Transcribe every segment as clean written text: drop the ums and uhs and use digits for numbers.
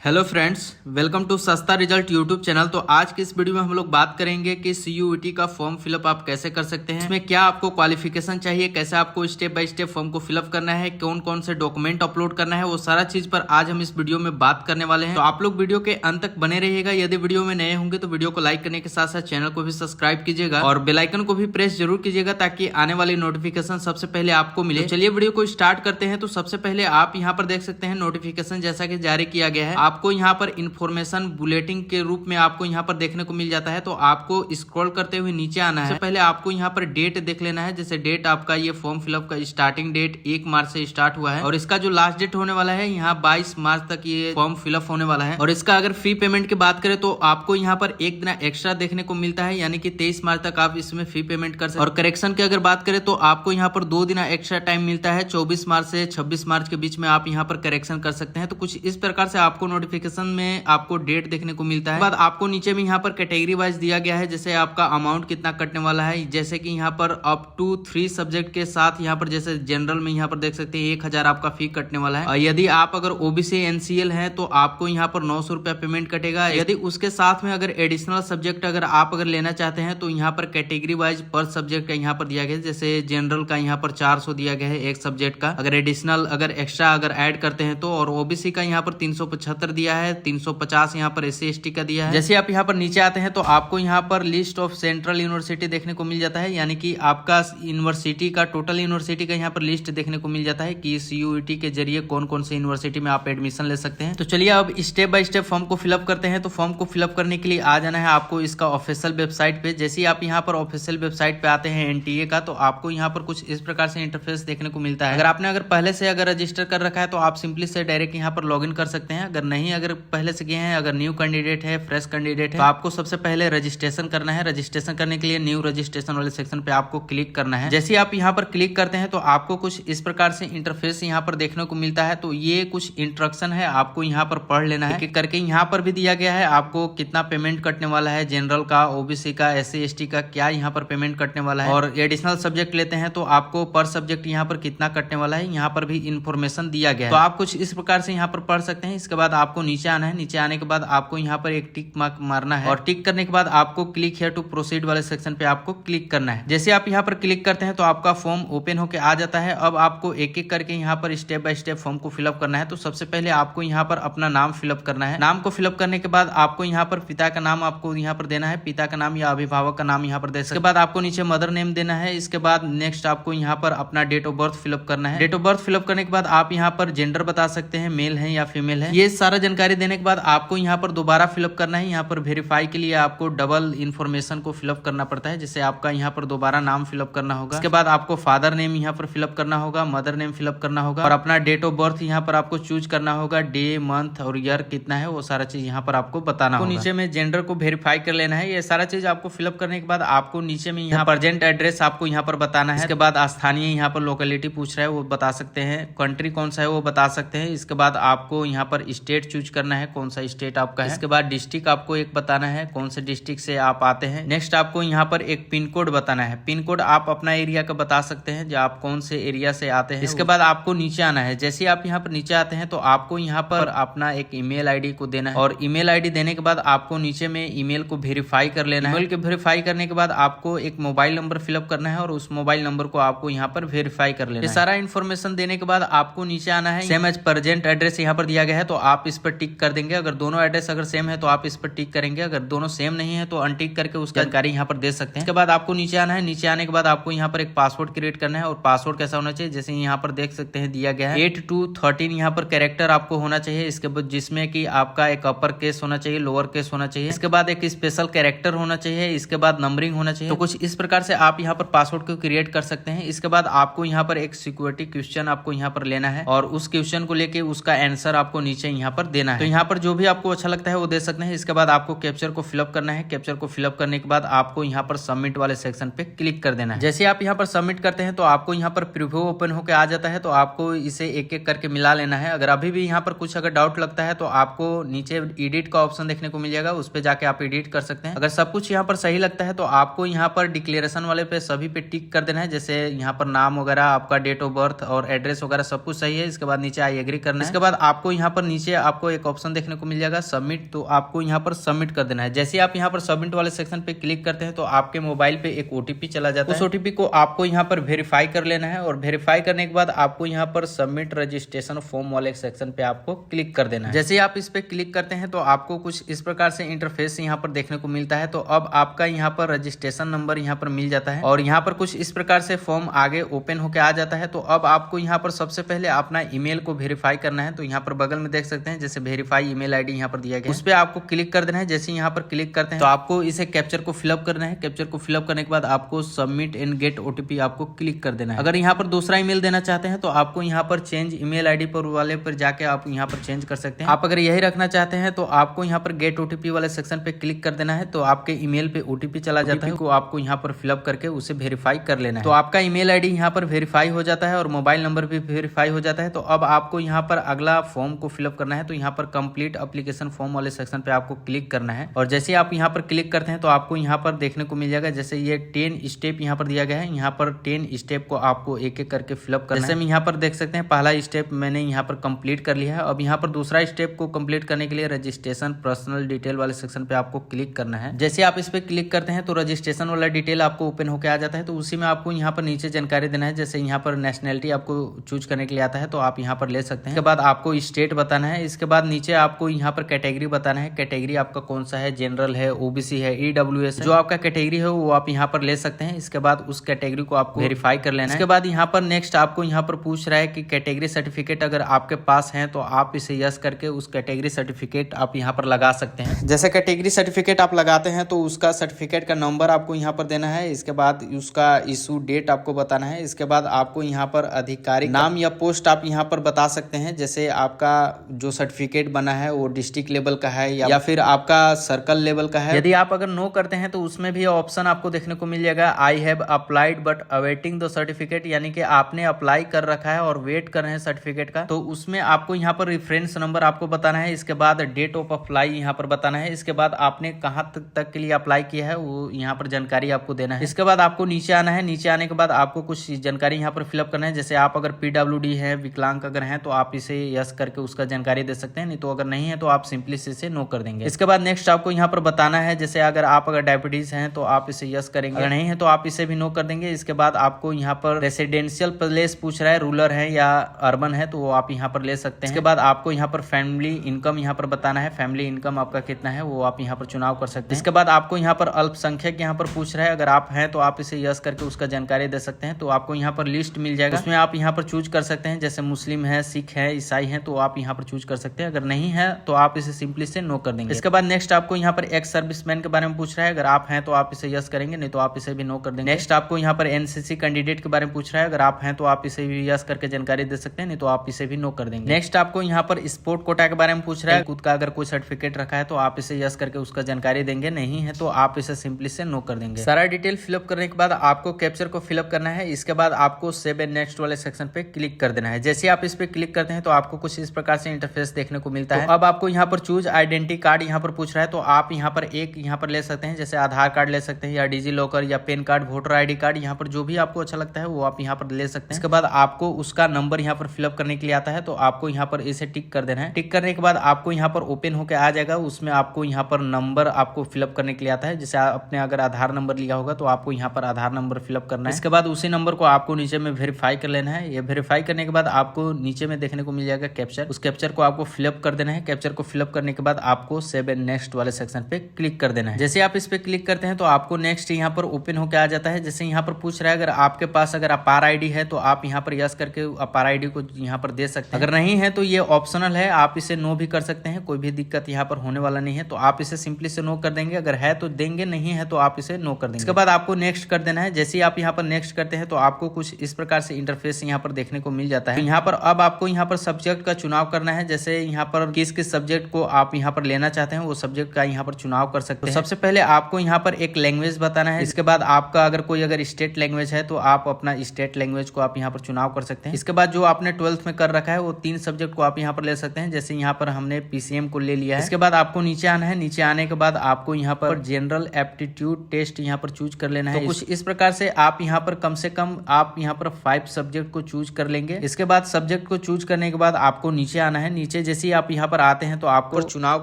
Hello friends, welcome to सस्ता result YouTube channel. तो आज की इस वीडियो में हम लोग बात करेंगे कि सीयूईटी का फॉर्म फिलअप आप कैसे कर सकते हैं, इसमें क्या आपको क्वालिफिकेशन चाहिए, कैसे आपको स्टेप बाय स्टेप फॉर्म को फिलअप करना है, कौन कौन से डॉक्यूमेंट अपलोड करना है, वो सारा चीज पर आज हम इस वीडियो में बात करने वाले हैं। तो आप लोग वीडियो के अंत तक बने रहिएगा। यदि वीडियो में नए होंगे तो वीडियो को लाइक करने के साथ साथ चैनल को भी सब्सक्राइब कीजिएगा और बेल आइकन को भी प्रेस जरूर कीजिएगा ताकि आने वाली नोटिफिकेशन सबसे पहले आपको मिले। तो चलिए वीडियो को स्टार्ट करते हैं। तो सबसे पहले आप यहाँ पर देख सकते हैं नोटिफिकेशन जैसा कि जारी किया गया है। आपको यहाँ पर इन्फॉर्मेशन बुलेटिन के रूप में आपको यहाँ पर देखने को मिल जाता है। तो आपको स्क्रॉल करते हुए नीचे आना है। सबसे पहले आपको यहाँ पर डेट देख लेना है। जैसे डेट आपका ये फॉर्म फिलअप का स्टार्टिंग डेट 1 मार्च से स्टार्ट हुआ है और इसका जो लास्ट डेट होने वाला है यहाँ 22 मार्च तक ये फॉर्म फिलअप होने वाला है। और इसका अगर फी पेमेंट की बात करें तो आपको यहाँ पर एक दिन एक्स्ट्रा देखने को मिलता है, यानी कि 23 मार्च तक आप इसमें फी पेमेंट कर सकते हैं। और करेक्शन की अगर बात करें तो आपको यहाँ पर 2 दिन एक्स्ट्रा टाइम मिलता है। 24 मार्च से 26 मार्च के बीच में आप यहाँ पर करेक्शन कर सकते हैं। तो कुछ इस प्रकार से आपको नोटिफिकेशन में आपको डेट देखने को मिलता है। बाद आपको नीचे में यहाँ पर कैटेगरी वाइज दिया गया है, जैसे आपका अमाउंट कितना कटने वाला है। जैसे कि यहाँ पर अप टू 3 सब्जेक्ट के साथ यहाँ पर जैसे जनरल में यहाँ पर देख सकते हैं 1000 आपका फी कटने वाला है। यदि आप अगर ओबीसी एनसीएल है तो आपको यहाँ पर 900 रुपया पेमेंट कटेगा। यदि उसके साथ में अगर एडिशनल सब्जेक्ट अगर लेना चाहते हैं तो यहाँ पर कैटेगरी वाइज पर सब्जेक्ट का यहाँ पर दिया गया है। जैसे जनरल का यहाँ पर 400 दिया गया है एक सब्जेक्ट का। अगर एडिशनल एक्स्ट्रा ऐड करते हैं तो, और ओबीसी का यहाँ पर 375 दिया है, 350 यहाँ पर एससी एसटी का दिया है। जैसे आप यहाँ पर नीचे आते हैं तो आपको यहाँ पर लिस्ट ऑफ सेंट्रल यूनिवर्सिटी देखने को मिल जाता है, यानी कि आपका यूनिवर्सिटी का टोटल यूनिवर्सिटी का यहाँ पर लिस्ट देखने को मिल जाता है कि सीयूईटी के जरिए कौन कौन से यूनिवर्सिटी में आप एडमिशन ले सकते हैं। तो चलिए अब स्टेप बाय स्टेप फॉर्म को फिलअप करते हैं। तो फॉर्म को फिलअप करने के लिए आ जाना है आपको इसका ऑफिशियल वेबसाइट पे। जैसे ही आप यहाँ पर ऑफिशियल वेबसाइट पे आते हैं एनटीए का, तो आपको यहाँ पर कुछ इस प्रकार से इंटरफेस देखने को मिलता है। अगर पहले से रजिस्टर कर रखा है तो आप सिंपली से डायरेक्ट यहाँ पर लॉगिन कर सकते हैं। अगर पहले से गए हैं, अगर न्यू कैंडिडेट है, फ्रेश कैंडिडेट है, तो आपको सबसे पहले रजिस्ट्रेशन करना है। रजिस्ट्रेशन करने के लिए न्यू रजिस्ट्रेशन वाले सेक्शन पे आपको क्लिक करना है। जैसे आप यहाँ पर क्लिक करते हैं तो आपको कुछ इस प्रकार से इंटरफेस यहाँ पर देखने को मिलता है। तो ये कुछ इंस्ट्रक्शन है, आपको यहाँ पर पढ़ लेना है। एक करके यहाँ पर भी दिया गया है आपको कितना पेमेंट कटने वाला है, जनरल का, ओबीसी का, एससी एसटी का क्या यहाँ पर पेमेंट कटने वाला है। और एडिशनल सब्जेक्ट लेते हैं तो आपको पर सब्जेक्ट यहाँ पर कितना कटने वाला है, यहाँ पर भी इंफॉर्मेशन दिया गया है। तो आप कुछ इस प्रकार से यहाँ पर पढ़ सकते हैं। इसके बाद आपको नीचे आना है। नीचे आने के बाद आपको यहाँ पर एक टिक मार्क मारना है और टिक करने के बाद आपको क्लिक हियर टू प्रोसीड वाले सेक्शन पे आपको क्लिक करना है। जैसे आप यहाँ पर क्लिक करते हैं तो आपका फॉर्म ओपन होकर आ जाता है। अब आपको एक एक करके यहाँ पर स्टेप बाय स्टेप फॉर्म को फिलअप करना है। तो सबसे पहले आपको यहाँ पर अपना नाम फिलअप करना है। नाम को फिलअप करने के बाद आपको यहाँ पर पिता का नाम आपको यहाँ पर देना है, पिता का नाम या अभिभावक का नाम यहाँ पर दे सकते हैं। इसके बाद आपको नीचे मदर नेम देना है। इसके बाद नेक्स्ट आपको यहाँ पर अपना डेट ऑफ बर्थ फिलअप करना है। डेट ऑफ बर्थ फिलअप करने के बाद आप यहाँ पर जेंडर बता सकते हैं, मेल है या फीमेल है। ये सारा जानकारी देने के बाद आपको यहाँ पर दोबारा फिलअप करना है। यहाँ पर वेरीफाई के लिए आपको डबल इन्फॉर्मेशन को फिलअप करना पड़ता है। जैसे आपका यहाँ पर दोबारा नाम फिलअप करना होगा। इसके बाद आपको फादर नेम यहाँ पर फिलअप करना होगा, मदर नेम फिलअप करना होगा और अपना डेट ऑफ बर्थ यहाँ पर आपको चूज करना होगा। डे, मंथ और ईयर कितना है वो सारा चीज यहाँ पर आपको बताना होगा। नीचे में जेंडर को वेरीफाई कर लेना है। ये सारा चीज आपको फिलअप करने के बाद आपको नीचे में यहाँ प्रेजेंट एड्रेस आपको यहाँ पर बताना है। इसके बाद स्थानीय यहाँ पर लोकेलिटी पूछ रहा है वो बता सकते हैं, कंट्री कौन सा है वो बता सकते हैं। इसके बाद आपको यहाँ पर स्टेट चूज करना है, कौन सा स्टेट आपका है। इसके बाद डिस्ट्रिक्ट आपको एक बताना है, कौन से डिस्ट्रिक्ट से आप आते हैं। नेक्स्ट आपको यहाँ पर एक पिन कोड बताना है। पिन कोड आप अपना एरिया का बता सकते हैं, जो आप कौन से एरिया से आते हैं। इसके बाद आपको नीचे आना है। जैसे आप यहाँ पर नीचे आते हैं तो आपको यहाँ पर अपना एक ईमेल आईडी को देना है और ईमेल आईडी देने के बाद आपको नीचे में ईमेल को वेरीफाई कर लेना है। ईमेल को वेरीफाई करने के बाद आपको एक मोबाइल नंबर फिलअप करना है और उस मोबाइल नंबर को आपको यहाँ पर वेरीफाई कर लेना है। सारा इन्फॉर्मेशन देने के बाद आपको नीचे आना है। सेम एज प्रेजेंट एड्रेस यहाँ पर दिया गया है तो आप इस पर टिक कर देंगे। अगर दोनों एड्रेस अगर सेम है तो आप इस पर टिक करेंगे। अगर दोनों सेम नहीं है तो अनटिक करके उसकी जानकारी यहाँ पर दे सकते हैं। इसके बाद आपको नीचे आना है। नीचे आने के बाद आपको यहाँ पर एक पासवर्ड क्रिएट करना है और पासवर्ड कैसा होना चाहिए, जैसे यहाँ पर देख सकते हैं दिया गया है 8 to 13 यहाँ पर कैरेक्टर आपको होना चाहिए। इसके बाद जिसमें कि आपका एक अपर केस होना चाहिए, लोअर केस होना चाहिए। इसके बाद एक स्पेशल कैरेक्टर होना चाहिए। इसके बाद नंबरिंग होना चाहिए। तो कुछ इस प्रकार से आप यहाँ पर पासवर्ड को क्रिएट कर सकते हैं। इसके बाद आपको यहाँ पर एक सिक्योरिटी क्वेश्चन आपको यहाँ पर लेना है और उस क्वेश्चन को लेके उसका आंसर आपको नीचे यहाँ पर देना है। तो यहाँ पर जो भी आपको अच्छा लगता है वो दे सकते हैं। इसके बाद आपको कैप्चर को फिलअप करना है। कैप्चर को फिलअप करने के बाद आपको यहाँ पर सबमिट वाले सेक्शन पे क्लिक कर देना है। जैसे आप यहाँ पर सबमिट करते हैं तो आपको यहाँ पर प्रीव्यू ओपन होकर आ जाता है। तो आपको इसे एक एक करके मिला लेना है। अगर अभी भी यहाँ पर कुछ अगर डाउट लगता है तो आपको नीचे एडिट का ऑप्शन देखने को मिल जाएगा, उस पर जाके आप एडिट कर सकते हैं। अगर सब कुछ यहाँ पर सही लगता है तो आपको यहाँ पर डिक्लेरेशन वाले पे सभी पे टिक कर देना है। जैसे यहाँ पर नाम वगैरह, आपका डेट ऑफ बर्थ और एड्रेस वगैरह सब कुछ सही है। इसके बाद नीचे आई एग्री करना है। इसके बाद आपको यहाँ पर नीचे आपको एक ऑप्शन देखने को मिल जाएगा सबमिट, तो आपको यहाँ पर सबमिट कर देना है। जैसे आप यहाँ पर सबमिट वाले सेक्शन पे क्लिक करते हैं तो आपके मोबाइल पे एक ओटीपी चला जाता है। उस ओटीपी को आपको यहाँ पर वेरीफाई कर लेना है और वेरीफाई करने के बाद आपको यहाँ पर सबमिट रजिस्ट्रेशन फॉर्म वाले सेक्शन पे आपको क्लिक कर देना है। जैसे आप इस पे क्लिक करते हैं तो आपको कुछ इस प्रकार से इंटरफेस यहाँ पर देखने को मिलता है। तो अब आपका यहाँ पर रजिस्ट्रेशन नंबर यहाँ पर मिल जाता है और यहाँ पर कुछ इस प्रकार से फॉर्म आगे ओपन होकर आ जाता है। तो अब आपको यहाँ पर सबसे पहले अपना ईमेल को वेरीफाई करना है। तो यहाँ पर बगल में देख सकते हैं जैसे वेरीफाई ईमेल आईडी यहाँ पर दिया गया है, उस पर आपको क्लिक कर देना है। जैसे यहाँ पर क्लिक करते हैं तो आपको इसे कैप्चर को फिलअप करना है। कैप्चर को फिलअप करने के बाद आपको सबमिट एंड गेट ओटीपी आपको क्लिक कर देना है। अगर यहाँ पर दूसरा ईमेल देना चाहते हैं तो आपको यहाँ पर चेंज ईमेल आईडी पर वाले पर जाके आप यहाँ पर चेंज कर सकते हैं। आप अगर यही रखना चाहते हैं तो आपको यहाँ पर गेट ओटीपी वाले सेक्शन पे क्लिक कर देना है। तो आपके ईमेल पे ओटीपी चला जाता है, को आपको यहाँ पर फिलअप करके उसे वेरीफाई कर लेना है। तो आपका ईमेल आईडी यहाँ पर वेरीफाई हो जाता है और मोबाइल नंबर भी वेरीफाई हो जाता है। तो अब आपको यहाँ पर अगला फॉर्म को फिलअप करना है। तो यहाँ पर कंप्लीट एप्लीकेशन फॉर्म वाले सेक्शन पे आपको क्लिक करना है और जैसे आप यहाँ पर क्लिक करते हैं तो आपको यहाँ पर देखने को मिल जाएगा जैसे ये 10 स्टेप यहाँ पर दिया गया है। यहाँ पर 10 स्टेप को आपको एक एक करके फिलअप करना है। जैसे हम यहाँ पर देख सकते हैं पहला स्टेप मैंने यहाँ पर कंप्लीट कर लिया है। अब यहाँ पर दूसरा स्टेप को कंप्लीट करने के लिए रजिस्ट्रेशन पर्सनल डिटेल वाले सेक्शन पे आपको क्लिक करना है। जैसे आप इस पे क्लिक करते हैं तो रजिस्ट्रेशन वाला डिटेल आपको ओपन होकर आ जाता है। तो उसी में आपको यहाँ पर नीचे जानकारी देना है। जैसे यहाँ पर नेशनलिटी आपको चूज करने के लिए आता है तो आप यहाँ पर ले सकते हैं। इसके बाद आपको स्टेट बताना है। इसके बाद नीचे आपको यहाँ पर कैटेगरी बताना है। कैटेगरी आपका कौन सा है, जनरल है, ओबीसी है, ईडब्ल्यूएस है, जो आपका कैटेगरी है वो आप यहाँ पर ले सकते हैं। इसके बाद उस कैटेगरी को आपको वेरीफाई कर लेना है। इसके बाद यहाँ पर नेक्स्ट आपको यहाँ पर पूछ रहा है कि कैटेगरी सर्टिफिकेट अगर आपके पास है तो आप इसे यस करके उस कैटेगरी सर्टिफिकेट आप यहाँ पर लगा सकते हैं। जैसे कैटेगरी सर्टिफिकेट आप लगाते हैं तो उसका सर्टिफिकेट का नंबर आपको यहाँ पर देना है। इसके बाद उसका इशू डेट आपको बताना है। इसके बाद आपको यहाँ पर आधिकारिक नाम या पोस्ट आप यहाँ पर बता सकते हैं। जैसे आपका जो सर्टिफिकेट बना है वो डिस्ट्रिक्ट लेवल का है या फिर आपका सर्कल लेवल का है। यदि आप अगर नो करते हैं तो उसमें भी ऑप्शन आपको देखने को मिल जाएगा I have applied but awaiting the certificate, यानी कि आपने अप्लाई कर रखा है और वेट कर रहे हैं सर्टिफिकेट का। तो उसमें आपको यहाँ पर रेफरेंस नंबर आपको बताना है। इसके बाद डेट ऑफ अप्लाई यहाँ पर बताना है। इसके बाद आपने कहाँ तक के लिए अप्लाई किया है वो यहाँ पर जानकारी आपको देना है। इसके बाद आपको नीचे आना है। नीचे आने के बाद आपको कुछ जानकारी यहाँ पर फिलअप करना है। जैसे आप अगर पीडब्ल्यूडी है, विकलांग अगर है तो आप इसे यस करके उसका जानकारी दे सकते हैं, नहीं तो अगर नहीं है तो आप सिंपली इसे नो कर देंगे। इसके बाद नेक्स्ट आपको यहाँ पर बताना है जैसे अगर डायबिटीज हैं तो आप इसे यस करेंगे, अगर नहीं है तो आप इसे भी नो कर देंगे। इसके बाद आपको यहाँ पर रेसिडेंशियल प्लेस पूछ रहा है, रूरल है या अर्बन है तो वो आप यहाँ पर ले सकते हैं। इसके बाद आपको यहाँ पर फैमिली इनकम यहाँ पर बताना है। फैमिली इनकम आपका कितना है वो आप यहाँ पर चुनाव कर सकते हैं। इसके बाद आपको यहाँ पर अल्पसंख्यक यहाँ पर पूछ रहा है, अगर आप हैं तो आप इसे यस करके उसका जानकारी दे सकते हैं। तो आपको यहाँ पर लिस्ट मिल जाएगा, उसमें आप यहाँ पर चूज कर सकते हैं। जैसे मुस्लिम है, सिख है, ईसाई है तो आप यहाँ पर चूज कर सकते हैं। अगर नहीं है तो आप इसे सिंपली से नो कर देंगे। इसके बाद नेक्स्ट आपको यहाँ पर एक्स सर्विसमैन के बारे में पूछ रहा है, अगर आप हैं तो आप इसे यस करेंगे, नहीं तो आप इसे भी नो कर देंगे। नेक्स्ट आपको यहाँ पर एनसीसी कैंडिडेट के बारे में पूछ रहा है, अगर आप हैं तो आप इसे भी यस करके जानकारी दे सकते हैं, नहीं तो आप इसे भी नो कर देंगे। नेक्स्ट आपको यहाँ पर स्पोर्ट कोटा के बारे में पूछ रहा है, खुद का अगर कोई सर्टिफिकेट रखा है तो आप इसे यस करके उसका जानकारी देंगे, नहीं है तो आप इसे सिंपली से नो कर देंगे। सारा डिटेल फिलअप करने के बाद आपको कैप्चर को फिलअप करना है। इसके बाद आपको सेव एंड नेक्स्ट वाले सेक्शन पे क्लिक कर देना है। जैसे आप इस पे क्लिक करते हैं तो आपको कुछ इस प्रकार से इंटरफेस देखने को मिलता है। अब आपको यहाँ पर चूज आइडेंटिटी कार्ड यहाँ पर पूछ रहा है, तो आप यहाँ पर एक यहाँ पर ले सकते हैं। जैसे आधार कार्ड ले सकते हैं या डिजी लॉकर या PAN card, voter ID card, यहाँ पर जो भी आपको अच्छा लगता है वो आप यहाँ पर ले सकते हैं। इसके बाद आपको उसका नंबर यहाँ पर फिलअप करने के लिए आता है, तो आपको यहाँ पर इसे टिक कर देना है। टिक करने के बाद आपको यहाँ पर ओपन होकर आ जाएगा, उसमें आपको यहाँ पर नंबर आपको फिलअप करने के लिए आता है। जैसे आपने अगर आधार नंबर लिया होगा तो आपको यहाँ पर आधार नंबर फिलअप करना है। इसके बाद उसी नंबर को आपको नीचे में वेरीफाई कर लेना है। ये वेरीफाई करने के बाद आपको नीचे में देखने को मिल जाएगा कैप्चर, उस कैप्चर को आपको फिलअप कर देना है। कैप्चर को फिलअप करने के बाद आपको सेव एंड नेक्स्ट वाले सेक्शन पे क्लिक कर देना है। जैसे आप इस पे क्लिक करते हैं तो आपको नेक्स्ट यहाँ पर ओपन होकर आ जाता है। जैसे यहाँ पर पूछ रहा है, अगर आपके पास अगर अपार आईडी है तो आप यहाँ पर यस करके अपार आईडी को यहाँ पर दे सकते हैं। अगर नहीं है तो ये ऑप्शनल है, आप इसे नो भी कर सकते हैं, कोई भी दिक्कत यहाँ पर होने वाला नहीं है। तो आप इसे सिंपली से नो कर देंगे, अगर है तो देंगे, नहीं है तो आप इसे नो कर देंगे। इसके बाद आपको नेक्स्ट कर देना है। जैसे ही आप यहाँ पर नेक्स्ट करते हैं तो आपको कुछ इस प्रकार से इंटरफेस यहाँ पर देखने को मिल जाता है। यहाँ पर अब आपको यहाँ पर सब्जेक्ट का चुनाव करना है। जैसे यहाँ पर किस किस सब्जेक्ट को आप यहाँ पर लेना चाहते हैं वो सब्जेक्ट का यहाँ पर चुनाव कर सकते हैं। सबसे पहले आपको यहाँ पर एक लैंग्वेज बताना है। इसके बाद आपका अगर कोई स्टेट लैंग्वेज है तो आप अपना स्टेट लैंग्वेज को आप यहाँ पर चुनाव कर सकते हैं। इसके बाद जो आपने 12th में कर रखा है वो 3 सब्जेक्ट को आप यहाँ पर ले सकते हैं। जैसे यहाँ पर हमने पीसीएम को ले लिया है। इसके बाद आपको नीचे आना है। नीचे आने के बाद आपको यहाँ पर जनरल एप्टीट्यूड टेस्ट यहाँ पर चूज कर लेना है। तो कुछ इस प्रकार से आप यहाँ पर कम से कम आप यहाँ पर 5 सब्जेक्ट को चूज कर लेंगे। इसके बाद सब्जेक्ट को चूज करने के बाद आपको नीचे आना है। नीचे नीचे जैसे ही आप यहाँ पर आते हैं तो आपको चुनाव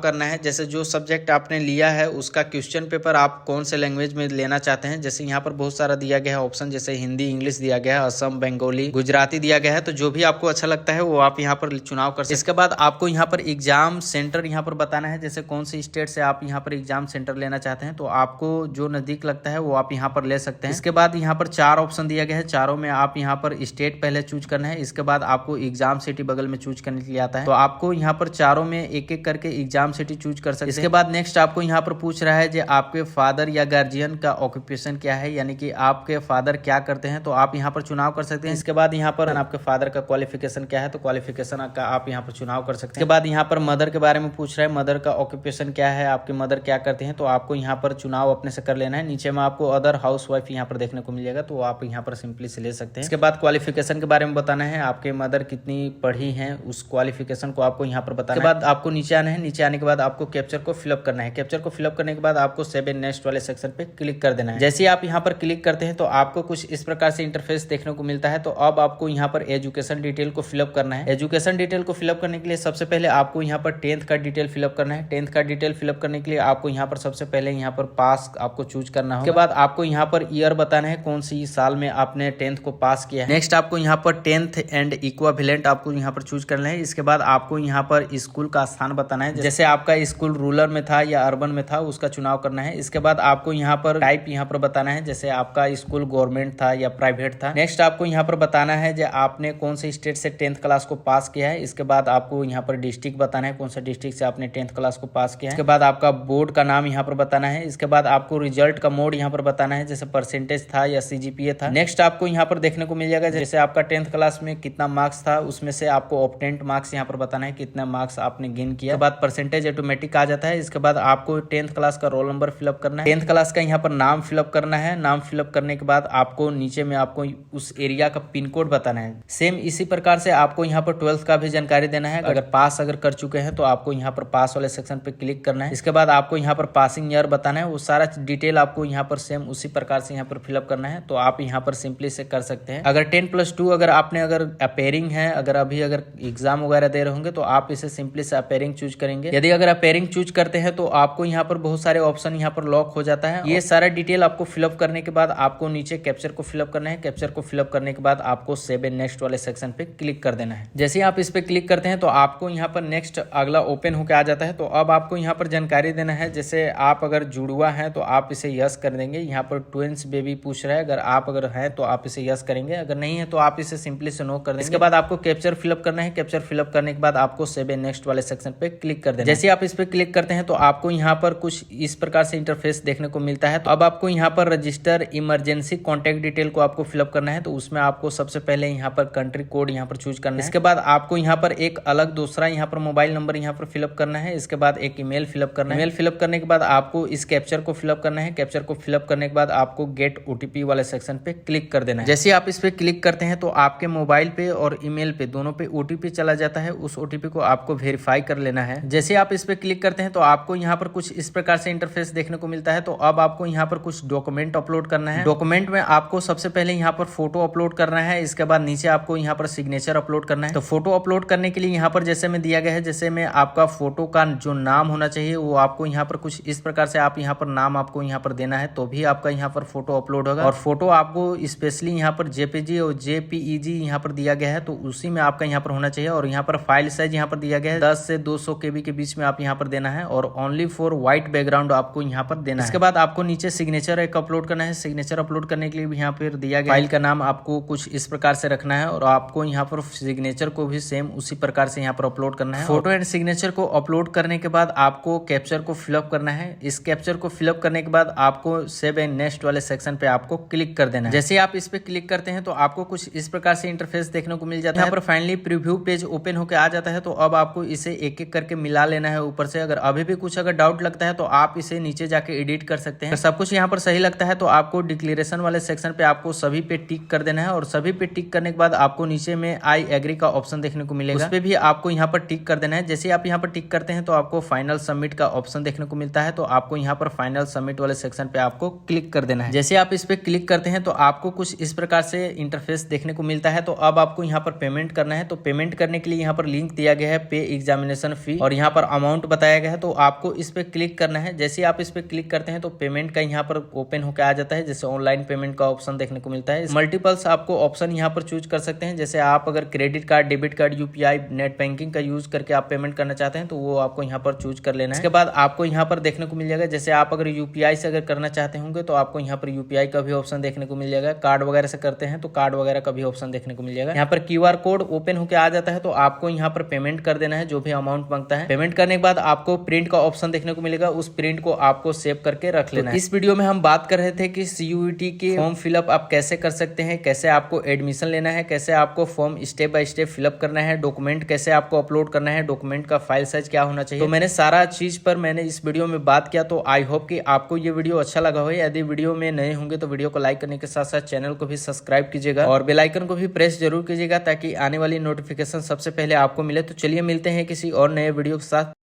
करना है। जैसे जो सब्जेक्ट आपने लिया है उसका क्वेश्चन पेपर आप कौन से लैंग्वेज में लेना चाहते हैं। जैसे यहाँ पर बहुत सारा दिया गया है ऑप्शन, जैसे हिंदी, इंग्लिश दिया गया है, असम, बंगाली, गुजराती दिया गया है। तो जो भी आपको अच्छा लगता है वो आप यहाँ पर चुनाव कर सकते हैं। इसके बाद आपको यहाँ पर एग्जाम सेंटर यहाँ पर बताना है। जैसे कौन सी स्टेट से आप यहाँ पर एग्जाम सेंटर लेना चाहते हैं तो आपको जो नजदीक लगता है वो आप यहाँ पर ले सकते हैं। इसके बाद यहाँ पर 4 ऑप्शन दिया गया है, चारों में आप यहाँ पर स्टेट पहले चूज करना है। इसके बाद आपको एग्जाम सिटी बगल में चूज करने के लिए आता है, तो आपको यहाँ पर चारों में एक एक करके एग्जाम सिटी चूज कर सकते हैं। इसके बाद नेक्स्ट आपको यहाँ पर पूछ रहा है कि आपके फादर या गार्जियन का ऑक्यूपेशन क्या है, यानी कि आपके फादर क्या करते हैं, तो आप यहाँ पर चुनाव कर सकते हैं। इसके बाद यहाँ पर आपके फादर का क्वालिफिकेशन क्या है, तो क्वालिफिकेशन का आप यहाँ पर चुनाव कर सकते हैं। इसके बाद यहाँ पर मदर के बारे में पूछ रहा है, मदर का ऑक्यूपेशन क्या है, आपके मदर क्या करते हैं, तो आपको यहाँ पर चुनाव अपने से कर लेना है। नीचे में आपको अदर हाउस वाइफ यहाँ पर देखने को मिल जाएगा, तो आप यहाँ पर सिंपली से ले सकते हैं। इसके बाद क्वालिफिकेशन के बारे में बताना है, आपके मदर कितनी पढ़ी हैं उस क्वालिफिकेशन को आपको यहाँ पर बताना है। इसके बाद आपको नीचे आना है, नीचे आने के बाद आपको कैप्चर को फिलअप करना है। कैप्चर को फिलअप करने के बाद आपको सेव एंड नेक्स्ट वाले सेक्शन पे क्लिक कर देना है। जैसे ही आप यहाँ पर क्लिक करते हैं तो आपको कुछ इस प्रकार से इंटरफेस देखने को मिलता है। तो अब आपको यहाँ पर एजुकेशन डिटेल को फिलअप करना है। एजुकेशन डिटेल को फिलअप करने के लिए सबसे पहले आपको यहाँ पर 10th का डिटेल फिलअप करना है। 10th का डिटेल फिलअप करने के लिए आपको यहाँ पर सबसे पहले यहाँ पर पास आपको चूज करना है। उसके बाद आपको यहाँ पर ईयर बताना है, कौन सी साल में आपने 10th को पास किया है। नेक्स्ट आपको यहाँ पर 10th एंड इक्विवेलेंट आपको यहाँ पर चूज करना है। इसके बाद आपको यहाँ पर स्कूल का स्थान बताना है, जैसे आपका स्कूल रूरल में था या अर्बन में था उसका चुनाव करना है। इसके बाद आपको यहाँ पर टाइप यहाँ पर बताना है, जैसे आपका स्कूल गवर्नमेंट था या प्राइवेट था। नेक्स्ट आपको यहाँ पर बताना है जो आपने कौन से स्टेट से 10th क्लास को पास किया है। इसके बाद आपको यहाँ पर डिस्ट्रिक्ट बताना है, कौन सा डिस्ट्रिक्ट से आपने 10th क्लास को पास किया है। इसके बाद आपका बोर्ड का नाम यहाँ पर बताना है। इसके बाद आपको रिजल्ट का मोड यहाँ पर बताना है, जैसे परसेंटेज था या CGPA था। नेक्स्ट आपको यहाँ पर देखने को मिल जाएगा जैसे आपका 10th क्लास में कितना मार्क्स था, उसमें से आपको ऑब्टेन्ड मार्क्स यहाँ पर बताना है, कितना मार्क्स आपने गेन किया। इसके बाद परसेंटेज ऑटोमेटिक आ जाता है। इसके बाद आपको 10th क्लास का रोल नंबर फिलअप करना है। 10th क्लास का यहाँ पर नाम फिलअप करना है। नाम फिलअप करने के बाद आपको नीचे में आपको उस एरिया का पिन कोड बताना है। सेम इसी प्रकार से आपको यहाँ पर 12th का भी जानकारी देना है। अगर पास कर चुके हैं तो आपको यहाँ पर पास वाले सेक्शन पे क्लिक करना है। इसके बाद आपको यहाँ पर पासिंग ईयर बताना है, वो सारा डिटेल आपको यहाँ पर सेम उसी प्रकार से यहाँ पर फिलअप करना है। तो आप यहाँ पर सिंपली से कर सकते हैं। अगर 10+2 अगर आपने अपेयरिंग है, अगर एग्जाम वगैरह दे रहे होंगे तो आप इसे सिंपली से अपेयरिंग चूज करेंगे। यदि अगर अपेयरिंग चूज करते हैं तो आपको यहाँ पर बहुत सारे ऑप्शन यहाँ पर लॉक हो जाता है। ये सारा डिटेल आपको फिलअप करने के बाद आपको नीचे कैप्चर को फिलअप करना है। कैप्चर को फिलअप करने के बाद आपको सेव एंड नेक्स्ट वाले सेक्शन पे क्लिक कर देना है। जैसे आप इस पे क्लिक करते हैं तो आपको यहाँ पर नेक्स्ट अगला ओपन होकर आ जाता है। तो अब आपको यहाँ पर जानकारी देना है, जैसे आप अगर जुड़वा है तो आप इसे यस कर देंगे। यहाँ पर ट्विंस बेबी पूछ रहा है, अगर है तो आप इसे यस करेंगे, अगर नहीं है तो आप इसे सिंपली से नो कर देंगे। इसके बाद आपको कैप्चर फिलअप करना है। कैप्चर फिलअप करने के बाद आपको सेव एंड नेक्स्ट वाले सेक्शन पे क्लिक कर देना है। जैसे आप इस पे क्लिक करते हैं तो आपको यहाँ पर कुछ इस प्रकार से इंटरफेस देखने को मिलता है। तो अब आपको यहाँ पर रजिस्टर इमरजेंसी कॉन्टैक्ट डिटेल को आपको फिलअप करना है। तो उसमें आपको सबसे पहले यहाँ पर कंट्री कोड यहाँ पर चूज करना है। इसके बाद आपको यहाँ पर एक अलग दूसरा यहाँ पर मोबाइल नंबर यहाँ पर फिलअप करना है। इसके बाद एक ईमेल फिलअप करना है। ईमेल फिलअप करने के बाद आपको इस कैप्चर को फिलअप करना है। कैप्चर को फिलअप करने के बाद आपको गेट OTP वाले सेक्शन पे क्लिक कर देना है। जैसे आप इस पे क्लिक करते हैं तो आपके मोबाइल पे और ईमेल पे दोनों पे OTP चला जाता है। उस OTP को आपको वेरीफाई कर लेना है। जैसे आप इस पे क्लिक करते हैं तो आपको यहाँ पर कुछ इस प्रकार से इंटरफेस देखने को मिलता है। तो अब आपको यहाँ पर कुछ डॉक्यूमेंट अपलोड करना है। डॉक्यूमेंट में आपको सबसे पहले यहाँ पर फोटो अपलोड करना है। इसके बाद नीचे आपको यहाँ पर सिग्नेचर अपलोड करना है। तो फोटो अपलोड करने के लिए यहाँ पर जैसे में दिया गया है, जैसे में आपका फोटो का जो नाम होना चाहिए वो आपको यहाँ पर कुछ इस प्रकार से आप यहाँ पर नाम आपको यहाँ पर देना है, तो भी आपका यहाँ पर फोटो अपलोड होगा। और फोटो आपको स्पेशली यहाँ पर JPG और JPEG यहाँ पर दिया गया है, तो उसी में आपका यहाँ पर होना चाहिए। और यहाँ पर फाइल साइज यहाँ पर दिया गया है 10 से 200 KB के बीच में आप यहाँ पर देना है, और ओनली फॉर व्हाइट बैकग्राउंड आपको यहाँ पर देना है। इसके बाद आपको नीचे सिग्नेचर एक अपलोड करना है। सिग्नेचर अपलोड करने के लिए भी यहाँ पर दिया गया फाइल का नाम आपको कुछ इस प्रकार से रखना है, और आपको यहाँ पर सिग्नेचर को भी सेम उसी प्रकार से यहाँ पर अपलोड करना है। फोटो एंड सिग्नेचर को अपलोड करने के बाद आपको कैप्चर को फिलअप करना है। इस कैप्चर को फिलअप करने के बाद आपको सेव एंड नेक्स्ट वाले सेक्शन पे आपको क्लिक कर देना है। जैसे आप इस पे क्लिक करते हैं तो आपको कुछ इस प्रकार से इंटरफेस देखने को मिल जाता है। यहाँ पर फाइनली प्रीव्यू पेज ओपन होकर आ जाता है। तो अब आपको इसे एक एक करके मिला लेना है ऊपर से। अगर अभी भी कुछ डाउट लगता है तो आप इसे नीचे जाके एडिट कर सकते हैं। सब कुछ यहाँ पर सही लगता है तो आपको डिक्लेरेशन वाले सेक्शन पे आपको सभी पे टिक कर देना है, और सभी पे टिक करने के बाद आपको नीचे में आई एग्री का ऑप्शन देखने को मिलेगा, उस पे भी आपको यहाँ पर टिक कर देना है। जैसे आप यहाँ पर टिक करते हैं तो आपको फाइनल सबमिट का ऑप्शन देखने को मिलता है। तो आपको यहाँ पर फाइनल सबमिट वाले सेक्शन पे आपको क्लिक कर देना है। जैसे आप इस पे क्लिक करते हैं तो आपको कुछ इस प्रकार से इंटरफेस देखने को मिलता है। तो अब आपको यहाँ पर पेमेंट करना है। तो पेमेंट करने के लिए यहाँ पर लिंक दिया दिया गया है पे एग्जामिनेशन फी और यहाँ पर अमाउंट बताया गया है। तो आपको इस पे क्लिक करना है। जैसे आप इस पे क्लिक करते हैं तो पेमेंट का यहाँ पर ओपन होकर आ जाता है, जैसे ऑनलाइन पेमेंट का ऑप्शन देखने को मिलता है। मल्टीपल्स आपको ऑप्शन यहाँ पर चूज कर सकते हैं, जैसे आप अगर credit card, debit card, UPI, net banking का यूज करके आप पेमेंट करना चाहते हैं तो वो आपको यहाँ पर चूज कर लेना है। इसके बाद आपको यहाँ पर देखने को मिल जाएगा, जैसे आप अगर यूपीआई से अगर करना चाहते होंगे तो आपको यहाँ पर यूपीआई का भी ऑप्शन देखने को मिल जाएगा। कार्ड वगैरह से करते हैं तो कार्ड वगैरह का भी ऑप्शन देखने को मिल जाएगा। यहाँ पर क्यूआर कोड ओपन होकर आ जाता है तो आपको यहाँ पर पेमेंट कर देना है जो भी अमाउंट मांगता है। पेमेंट करने के बाद आपको प्रिंट का ऑप्शन देखने को मिलेगा, उस प्रिंट को आपको सेव करके रख लेना है। इस वीडियो में हम बात कर रहे थे कि सीयूईटी के फॉर्म फिलअप आप कैसे कर सकते हैं, कैसे आपको एडमिशन लेना है, कैसे आपको form step by step fill up करना है, डॉक्यूमेंट कैसे आपको अपलोड करना है, डॉक्यूमेंट का फाइल साइज क्या होना चाहिए। तो मैंने सारा चीज पर मैंने इस वीडियो में बात किया। तो आई होप कि आपको ये वीडियो अच्छा लगा हो। यदि वीडियो में नए होंगे तो वीडियो को लाइक करने के साथ साथ चैनल को भी सब्सक्राइब कीजिएगा और बेल आइकन को भी प्रेस जरूर कीजिएगा ताकि आने वाली नोटिफिकेशन सबसे पहले आपको मिले। तो चलिए मिलते हैं किसी और नए वीडियो के साथ।